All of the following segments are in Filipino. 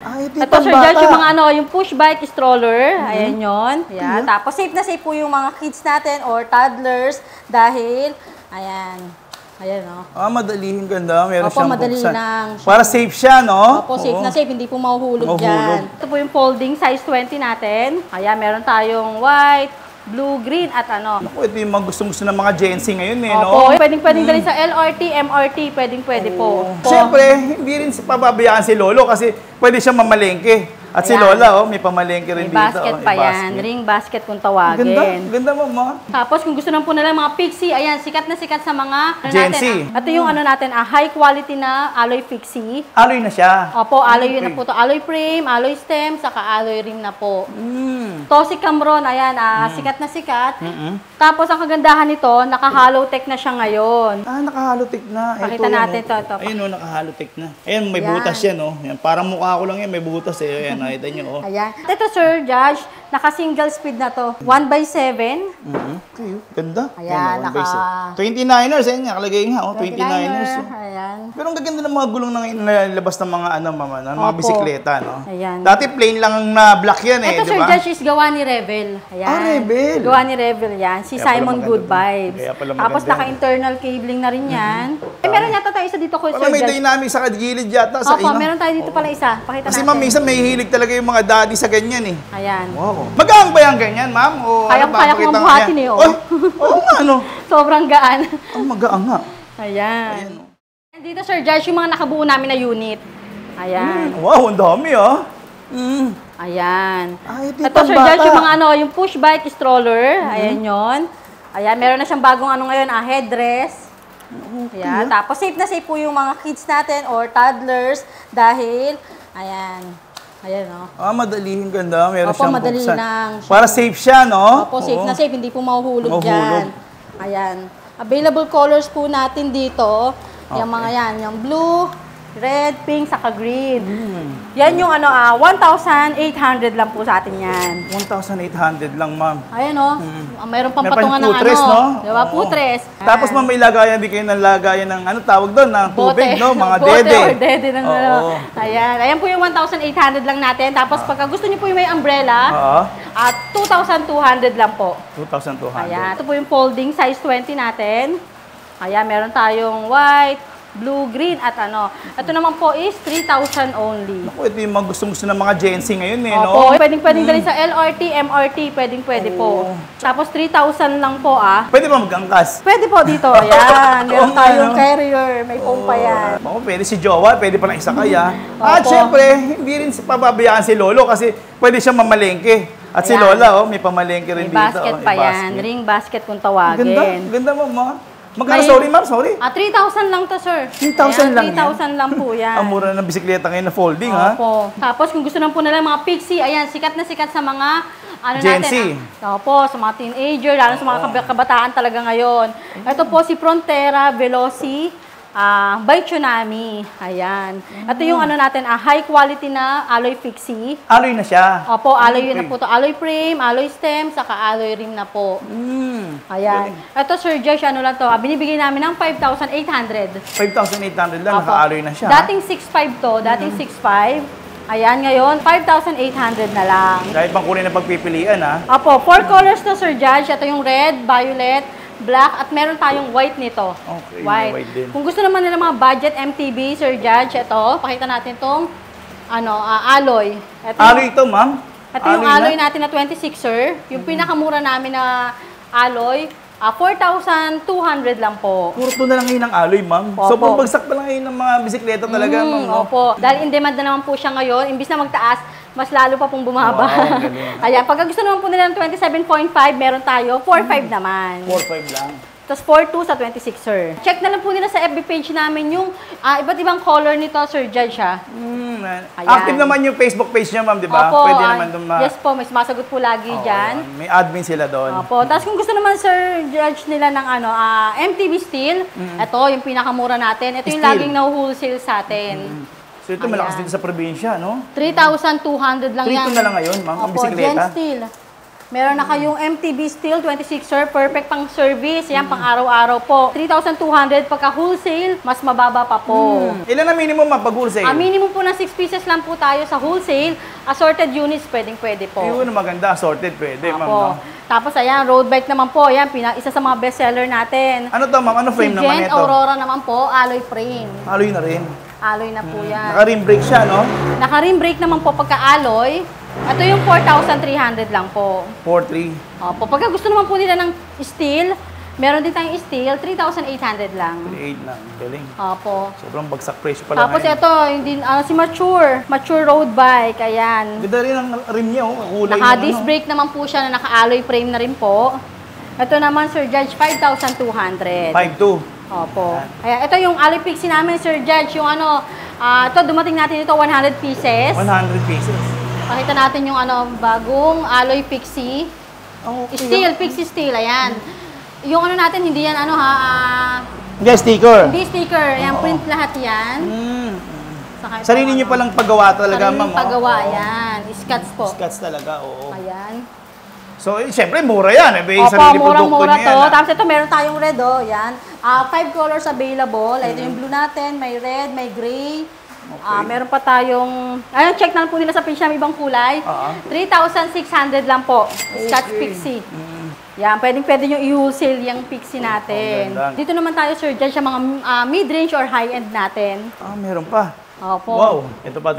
Ay, ito, Sir Judge, yung mga yung push bike stroller. Ayan yun. Ayan. Tapos safe na safe po yung mga kids natin or toddlers dahil, ayan. Ayan, no? Madalihin ganda. Meron Opo, siyang madali buksan. lang. Para safe siya, no? Opo, safe na safe. Hindi po mahuhulog dyan. Ito po yung folding size 20 natin. Ayan, meron tayong white, blue, green, at ano. Naku, ito yung mga gusto-gusto ng mga Gen Z ngayon, eh, no? Opo, pwedeng dalhin sa LRT, MRT, pwede po. Siyempre, hindi rin pababayaan si Lolo kasi pwede siyang mamalengke. At si Lola, may pamalengke rin dito. May basket pa yan. Ring basket kung tawagin. Ganda, mama. Tapos kung gusto naman po nila mga Pixie, ayan, sikat na sikat sa mga Gen Z. Ito yung natin, high quality na alloy Pixie. Alloy na siya. Opo, alloy na po to. Alloy frame, alloy stem, saka alloy rim na po. Tosi Camron, ayan, sikat na sikat. Tapos ang kagandahan nito, naka-hollow tech na siya ngayon. Naka-hollow tech na. Pakita natin ito. Ayun, naka-hollow tech na. Ayun, may butas yan, oh. Yan, parang mukha ko lang yan, may butas eh. Ayan, nakita nyo, oh. Ayan. Ito, Sir Judge, naka-single speed na to. 1/7. Okay, ganda. Ayan, naka... 29ers, ayan nga, kalagay nga, oh. 29ers. Ayan. Pero ang gaganda ng mga gulong na nalabas ng mga, mama, ng mga bisikleta, no? Ayan. Dati plain lang na black yan, eh, ito, di Sir ba? Judge, is gawa ni Revel. Ayan. Revel. Gawa ni Revel yan. Si Simon Good Vibes. Tapos naka-internal cabling na rin yan. Meron yata tayo isa dito, Sir Judge. May dynamic sa gilid yata. Opo, meron tayo dito pala isa. Pakita natin. Kasi ma'am, minsan may hilig talaga yung mga daddy sa ganyan, eh. Ayan. Wow. Magaang ba yan ganyan, ma'am? Kaya kong buhatin, eh, oh. Oo nga, ano? Sobrang gaan. Magaang nga. Ayan. Dito, Sir Judge, yung mga nakabuo namin na unit. Ayan. Wow, ang dami, ah. Ayan. Ito, Sir Judge, yung mga yung push bike stroller. Ayan yun. Ayan, meron na siyang bagong ngayon, headdress. Ayan. Tapos safe na safe po yung mga kids natin or toddlers dahil, ayan. Ayan, no? Madalihin ganda. Meron Opo, siyang madali buksan. lang. Para safe siya, no? Opo, safe na safe. Hindi po mahuhulog dyan. Ayan. Available colors po natin dito. Yung mga yan. Yung blue, red, pink, saka green. Yan yung 1,800 lang po sa atin yan. 1,800 lang, ma'am. Ayan, no? Mayroon pang patungan ng putres, no? Diba? Putres. Tapos ma'am, may lagayan din kayo ng lagayan ng tawag doon, ng tubig, no? Mga bote dede. or dede ng Ayan. Ayan po yung 1,800 lang natin. Tapos pagka gusto niyo po yung may umbrella, at 2,200 lang po. 2,200. Ayan. Ito po yung folding size 20 natin. Ayan, meron tayong white, blue, green, at Ito naman po is 3,000 only. Naku, ito yung mga gusto-gusto ng mga Gen Z ngayon, eh, no? Opo, pwedeng dalhin sa LRT, MRT, pwede po. Tapos 3,000 lang po, Pwede ba mag-angkas? Pwede po dito, ayan. Meron tayong carrier, may phone pa yan. Pwede si Jowa, pwede pa lang isakay, At syempre, hindi rin pababayaan si Lolo kasi pwede siyang mamalengke. At si Lola, may pamalengke rin dito. May basket pa yan, ring basket kung tawagin. Ganda, mama. Magkano, sorry ma'am, sorry. 3,000 lang to, sir. 3,000 lang 3,000 lang po yan. Ang mura ng bisikleta ngayon na folding, Opo. Tapos kung gusto naman po nila mga Pixie, ayan, sikat na sikat sa mga Gen Z. Opo, sa mga teenager, lalo sa mga kabataan talaga ngayon. Ito po si Frontera Veloci by Tsunami. Ayan. Ito yung natin, high quality na alloy Pixie. Alloy na siya. Opo, alloy na po to. Alloy frame, alloy stem, saka alloy rim na po. Ayan. Ito, Sir Josh, lang to. Binibigay namin ng 5,800. 5,800 lang, naka-alloy na siya. Dating 6,500 to, dating 6,500. Ayan, ngayon, 5,800 na lang. Dahil pang kulay na pagpipilian, Opo, 4 colors to, Sir Judge. Ito yung red, violet, black, at meron tayong white nito. Okay, white din. Kung gusto naman nila mga budget MTB, Sir Judge, ito, pakita natin itong alloy. Alloy ito, ma'am? Ito yung alloy natin na 26er. Yung pinakamura namin na alloy, 4,200 lang po. Puro to na lang ngayon ng alloy, ma'am. So, pabagsak pa lang ngayon ng mga bisikleta talaga, ma'am. Opo. Dahil in demand na naman po siya ngayon, imbis na magtaas, mas lalo pa pong bumaba. Ayan, pag gusto naman po nila ng 27.5, meron tayo, 4.5 naman. 4.5 lang. Tapos 4.2 sa 26er. Check na lang po nila sa FB page namin yung iba't ibang color nito, Sir Judge, Active naman yung Facebook page niya, ma'am, di ba? Opo, Pwede naman yes po, may sumasagot po lagi dyan. May admin sila doon. Opo. Tapos kung gusto naman, Sir Judge, nila ng MTB Steel, ito yung pinakamura natin. Ito yung laging na-wholesale sa atin. So ito malakas dito sa probinsya, no? 3,200 lang yan. 3,200 na lang ngayon, ma'am, ang bisikleta. Gen Steel. Meron na kayong MTB steel, 26er, perfect pang service. Yan, pang araw-araw po. 3,200 pagka wholesale, mas mababa pa po. Ilan na minimum pag wholesale? Minimum po ng 6 pieces lang po tayo sa wholesale. Assorted units, pwede po. Yun, maganda. Assorted, pwede, ma'am. No? Tapos ayan, road bike naman po. Ayan, isa sa mga bestseller natin. Ano to, ma'am? Ano frame Si naman Gent ito? Aurora naman po, alloy frame. Alloy na rin. Alloy na po yan. Naka-rim brake siya, no? Naka-rim brake naman po pagka-alloy. Ito yung 4,300 lang po. 4.3. Opo. Pagka gusto naman po nila ng steel, meron din tayong steel, 3,800 lang. 3.8 lang. Galing. Opo. Sobrang bagsak presyo pala Tapos ito, hindi, si Mature road bike, ayan. Ganda rin ang rim niya, oh. Kulay Naka-disc brake naman po siya na naka-alloy frame na rin po. Ito naman, Sir Judge, 5,200. 5.2. Opo. Kaya ito yung alloy pixie namin, Sir Judge, yung ito dumating natin ito 100 pieces. 100 pieces. Pakita natin yung bagong alloy pixie. Oh, okay. Steel, pixie steel, ayan. Yung natin, hindi yan Hindi, sticker. hindi sticker, ayan, print lahat yan. Saka ito, Sarili niyo palang paggawa talaga, ma'am. Sariling paggawa, yan. Scotch po. Scotch talaga, oo. Ayan. So, siyempre, mura yan. Opo, Sarili produkto murang-mura niya to. yan, Tapos ito, meron tayong red, yan. 5 colors available. Ito yung blue natin, may red, may gray. Meron pa tayong, check na lang po nila sa page namin ibang kulay. 3,600 lang po. Scotch Pixie. Yan, pwede nyo i-wholesale yung Pixie natin. Dito naman tayo, Sir Jan, sa mga mid-range or high-end natin. Meron pa. Opo. Wow, ito pa.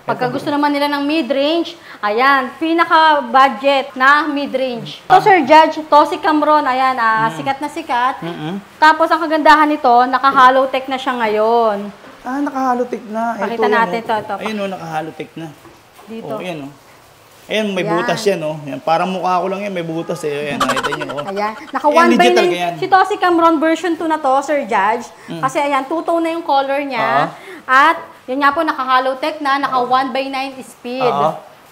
Pagka gusto naman nila ng mid-range, ayan, pinaka-budget na mid-range. Ito, Sir Judge, Tosi Camron, ayan, sikat na sikat. Tapos, ang kagandahan nito, naka-hollow-tech na siya ngayon. Naka-hollow-tech na. Pakita natin ito. Ayun, naka-hollow-tech na. Dito. Ayan, Ayan, may butas yan, Yan, parang mukha ko lang yan, may butas Ayan, nakita nyo, Ayan. Naka 1x9. Si Tosi Camron version 2 na to, Sir Judge. Kasi ayan, two-tone na yung color niya. At yun nga po, naka-hollow-tech na, naka 1x9 speed.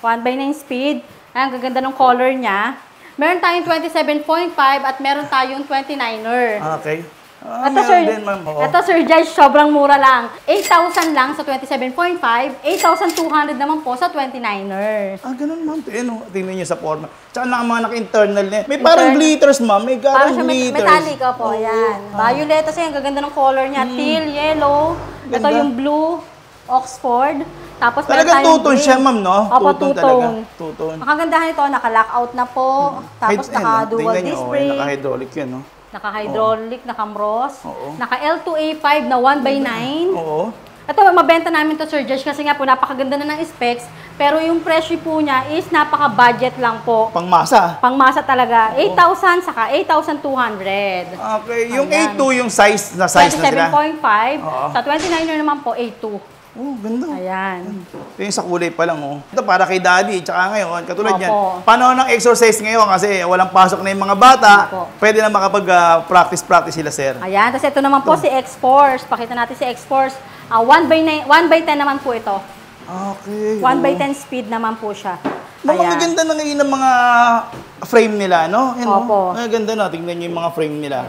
1x9 speed. Ayan, gaganda ng color niya. Meron tayong 27.5 at meron tayong 29er. Okay. Ito, Sir Judge, sobrang mura lang. 8,000 lang sa 27.5, 8,200 naman po sa 29er. Ganun, ma'am. Tingnan niyo sa forma. Tsaka mga naka-internal na. May parang glitters, ma'am. May parang glitters. Metallic, po. Yan. Violet, kasi ang gaganda ng color niya. Teal, yellow. Ganda. Ito yung blue, Oxford. Tapos talagang two-tone siya, ma'am, no? Opo, two-tone. Two-tone. Ang kagandahan nito, naka-lockout na po. Tapos naka-dual disc brake. Naka-hydraulic yan, no? Naka-hydraulic, naka-MROS. Naka-L2A5 na 1x9. Oo. Ito, mabenta namin to, Sir Josh, kasi nga po, napakaganda na ng specs. Pero yung presyo po niya is napaka-budget lang po. Pangmasa? Pangmasa talaga. 8,000 saka 8,200. Okay. Yung 8.2 yung size na sila? 27.5. Sa 29er naman po, 8.2. Ganda. Ayan. Ito yung sa kulay pa lang, Ito para kay daddy, tsaka ngayon, katulad yan. Opo. Paano ng exercise ngayon? Kasi walang pasok na yung mga bata. Opo. Pwede na makapag-practice sila, sir. Ayan. Tapos ito naman po si X-Force. Pakita natin si X-Force. 1x10 naman po ito. Okay. 1x10 speed naman po siya. Magaganda na ngayon ang mga frame nila, no? Yan, Opo. Magaganda na. Tingnan nyo yung mga frame nila.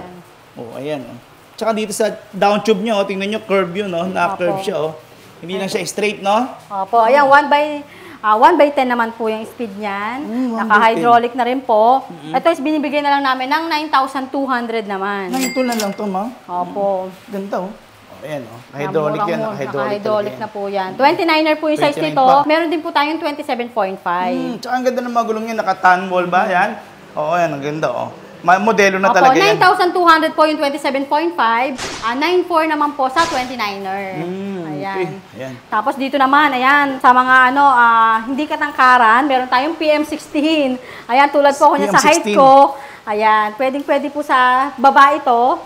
Ayan. Tsaka dito sa down tube nyo, tingnan nyo, curve yun, Na-curve siya, Hindi lang siya straight, no? Opo. Ayan, 1x10 naman po yung speed niyan. Naka-hydraulic na rin po. Ito is binibigay na lang namin ng 9,200 naman. 9,200 na lang to, ma'am. Opo. Ganda, Ayan, Hydraulic yan. Naka-hydraulic na po yan. 29er po yung size 29 nito. pa. Meron din po tayong 27.5. Tsaka ang ganda ng mga gulong yan. Naka-tan wall ba? Yan. Yan. Ang ganda, Modelo na Opo, talaga yan. 9,200 po yung 27.5. 9,400 naman po sa 29er. Ayan. Ayan. Tapos dito naman, ayan, sa mga hindi katangkaran, meron tayong PM16. Ayan, tulad po ako niya sa height ko. Ayan, pwede po sa baba ito.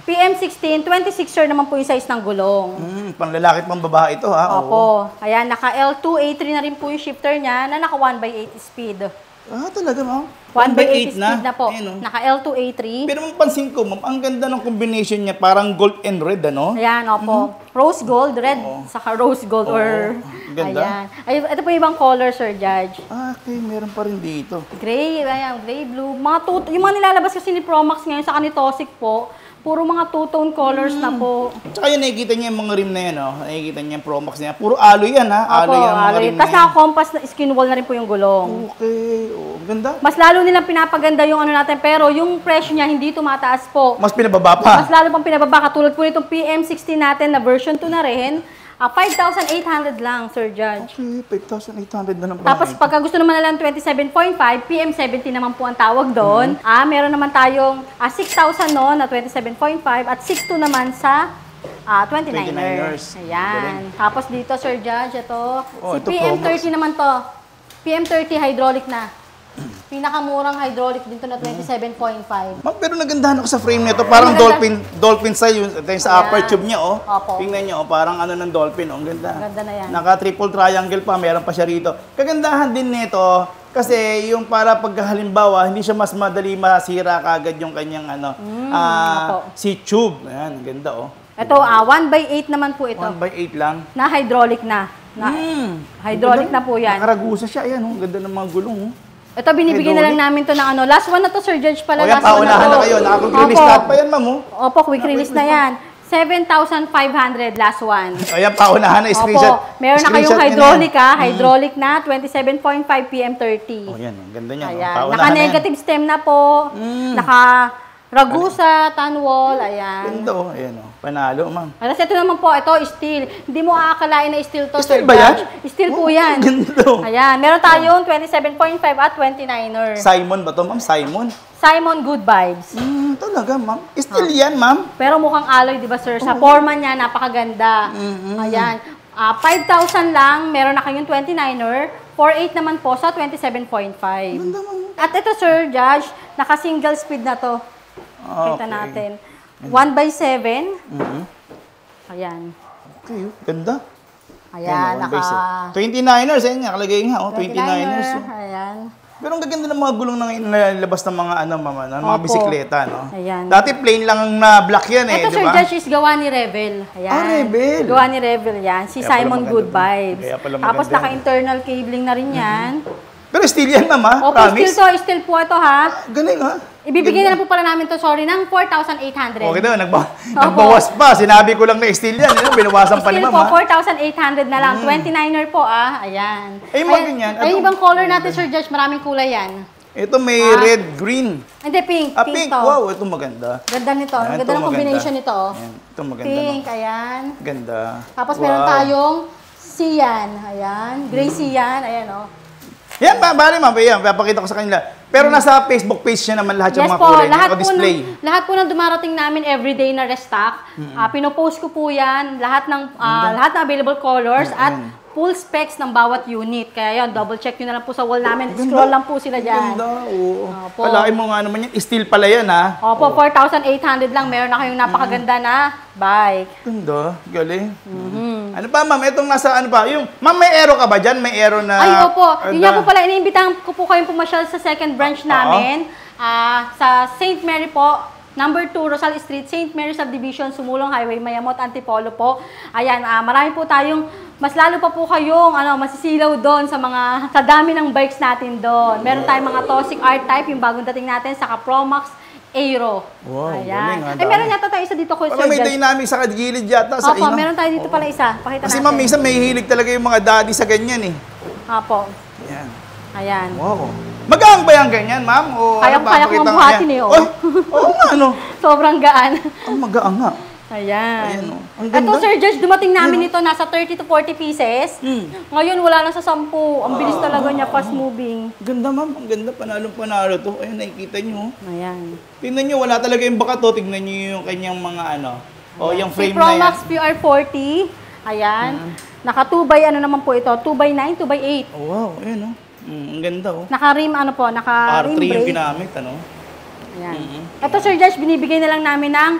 PM16, 26er naman po yung size ng gulong. Pang lalaki pang babae ito, Opo. Ayan, naka L2A3 na rin po yung shifter niya na naka 1x8 speed. Talaga, ma'am? 1x8 speed na po. Naka L2A3. Pero mapansin ko, ma'am, ang ganda ng combination niya, parang gold and red, Ayan, opo. Rose gold, red, saka rose gold or... Ganda. Ayan. Ito po yung ibang color, Sir Judge. Okay, meron pa rin dito. Gray, ayan, gray, blue. Yung mga nilalabas kasi ni Promax ngayon, saka ni Tosik po, Puro mga two-tone colors na po. Tsaka yun, nakikita niya yung mga rim na yan, oh. Nakikita niya yung Pro Max na yan. Puro alloy yan, ha? Alloy yan ang mga rim na Tapos yan. naka-compass na skin wall na rin po yung gulong. Okay, oh, ganda. Mas lalo nilang pinapaganda yung ano natin, pero yung presyo niya hindi tumataas po. Mas pinababa pa. Mas lalo pang pinababa, katulad po nitong PM60 natin na version 2 na rin. 5,800 lang, Sir Judge. Okay, 5,800 na lang pala. Tapos pagka gusto naman nalang 27.5, PM70 naman po ang tawag doon. Meron naman tayong 6,000 no, na 27.5 at 6,200 naman sa 29ers. 29ers. Ayan. Tapos dito, Sir Judge, ito. Oh, Si ito PM30 naman to. PM30 hydraulic na. Pinakamurang hydraulic din to na 27.5. Ma'am, pero nagandahan ako sa frame nito. Parang dolphin style yun. Ito yung sa upper tube niya, oh. Opo. Tingnan niyo, oh, parang ano ng dolphin, oh. Ang ganda. Ang ganda na yan. Naka-triple triangle pa, meron pa siya rito. Kagandahan din nito, kasi yung para paghalimbawa, hindi siya mas madali masira kagad yung kanyang ano, seat tube. Ayan, ang ganda, oh. Ito, 1/8 naman po ito. 1/8 lang. Na hydraulic na. Hydraulic na po yan. Nakaragusa siya, ayan, oh. Ang ganda ng mga gulong, oh. Ito, binibigyan na lang namin to ng ano. Last one na to, Sir Judge pala. O yan, Last one paunahan na kayo. Naka-quick release lahat pa yan, ma'am, oh. Opo, quick release na yan. 7,500 last one. Ayan, paunahan na, screenshot. Opo, meron na kayong Screenshot hydraulic ha. Hydraulic na, 27.5 PM30. Oh, yan, ang ganda niya. Ayan. Paunahan na yan. Naka-negative stem na po. Naka-ragusa, tanwall, ayan. Ganda, oh. Ayan, oh. Panalo, ma'am. Tapos ito naman po, ito, steel. Hindi mo aakalain na steel to, Steel Sir ba yan? Judge. Steel po yan. Ganda, oh. Ayan, meron tayong 27.5 at 29er. Simon ba to, ma'am? Simon? Simon Good Vibes. Talaga, ma'am. Steel yan, ma'am. Pero mukhang alloy, di ba, sir? Sa forma niya, napakaganda. Ayan. 5,000 lang, meron na kayong 29er. 4,800 naman po sa 27.5. Ganda, ma'am. At ito, Sir Judge, naka-single speed na to. Kita Okay. natin. 1/7. Ayan. Okay, ganda. Ayan, Ayan, naka... 29ers, ayan nga, kalagay nga, oh, 29ers. 29er. Oh. Ayan. Pero ang gaganda ng mga gulong na nilalabas ng mga ano, mama, ng mga Opo. bisikleta, no? Ayan. Dati plain lang na black yan, eh, Ito, di Sir ba? Judge, is gawa ni Revel. Ayan. Revel. Gawa ni Revel yan. Si Kaya pala Simon maganda Good to. Vibes. Kaya pala Tapos maganda yan. naka-internal cabling na rin yan. Pero steel yan, ma'am, ha? Opo, Promise? still po ito ha. Galing, ha? Ibibigay na lang po pala namin to, sorry, ng 4,800. Okay daw, nagbawas pa. Sinabi ko lang na steel yan. Binawasan pa ni Still ma'am, po, ha? 4,800 na lang. 29er po Ayan. Ay, mga ganyan. Ay, ibang color natin, Sir Judge. Maraming kulay yan. Ito may red, green. Hindi, pink. Pink. to. Wow, ito maganda. Ganda nito. Ayan, Ganda ito ng combination maganda. nito. Oh. Ayan, ito maganda. Pink, No? ayan. Ganda. Tapos Wow. meron tayong cyan. Ayan. Gray cyan. Ayan, oh. Yan, bali ma'am. Yan, papakita ko sa kanila. Pero nasa Facebook page niya naman lahat yung Yes mga po, kulay. lahat po, Naka-display. lahat po ng dumarating namin everyday na restock. Pinopost ko po yan, lahat ng available colors at full specs ng bawat unit. Kaya yun, double check nyo na lang po sa wall namin. Scroll lang po sila dyan. Ganda, oo. Opo. Kalaki mo nga naman yan. Steel pala yan, ha? Opo, 4,800 lang. Meron na kayong napakaganda na bike. Ganda, galing. Ano pa, ma'am? Itong nasa, ano pa? Yung, ma'am, may aero ka ba dyan? May aero na... Ay, opo. Yun nga po pala, iniimbitahan ko po kayong pumasyal sa second branch namin. Sa St. Mary po, number 2, Rosal Street, St. Mary Subdivision, Sumulong Highway, Mayamot, Antipolo po. Ayan, marami po tayong, mas lalo pa po kayong masisilaw doon sa dami ng bikes natin doon. Meron tayong mga Tosic R-Type, yung bagong dating natin, saka Promax Aero. Wow, Ayan. galing, ha, Ay, meron yata tayo isa dito, Sir Parang may Judge. dynamic sa gilid yata. Sa Opo, ino. meron tayo dito pala isa. Pakita Kasi natin. ma'am, minsan may hilig talaga yung mga daddy sa ganyan, eh. Opo. Yan. Ayan. Wow. Magaang ba yan ganyan, ma'am? O, Kaya ko ang buhatin, eh, oh. Oy, oo nga, ano? Sobrang gaan. Ang magaang nga. Ayan. Ayan, oh. Ang ganda. Ito, Sir Judge, dumating namin ito, nasa 30 to 40 pieces. Ngayon, wala na sa 10. Ang bilis talaga niya, fast moving. Ganda, ma'am. Ang ganda. Panalong-panalo to. Ayun, nakikita nyo. Ayan. Tingnan nyo, wala talaga yung baka to. Tingnan nyo yung kanyang mga ano. O, yung Si frame na yan. Promax PR40. Ayan. Naka 2x naman po ito. 2x9, 2x8. Oh, wow. Ayun, oh. Ang ganda, oh. Naka-rim naka-rim R3 yung brake. ginamit, ano? Ayan. Ito, Sir Josh, binibigay na lang namin ng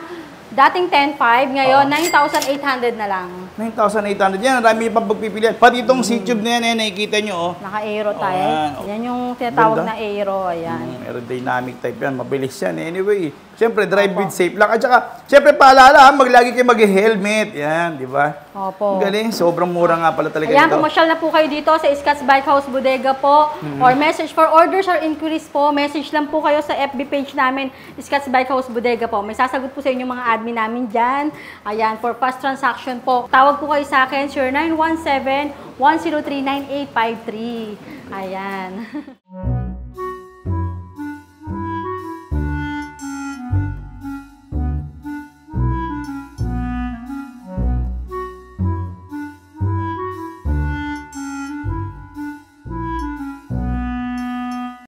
dating 10,500, ngayon 9,800 na lang. 9,800. Yan, marami pang pagpipilian. Pati itong C-Tube na yan, nakikita nyo, oh. Naka-aero Oh, type. yan. Yan yung tinatawag Ganda. na aero. Ayan. Aerodynamic type yan. Mabilis yan. Anyway, siyempre, drive with safe lang. At saka, siyempre, paalala, maglagi kayo mag-helmet. Yan, di ba? Opo. Ang galing. Sobrang mura nga pala talaga Ayan, ito. pumasyal na po kayo dito sa Scotts Bike House Bodega po. Or message for orders or inquiries po. Message lang po kayo sa FB page namin, Scotts Bike House Bodega po. May sasagot po sa inyo mga admin namin dyan. Ayan, for fast transaction po. Tawag po kayo sa akin, 0917-103-9853. Ayan.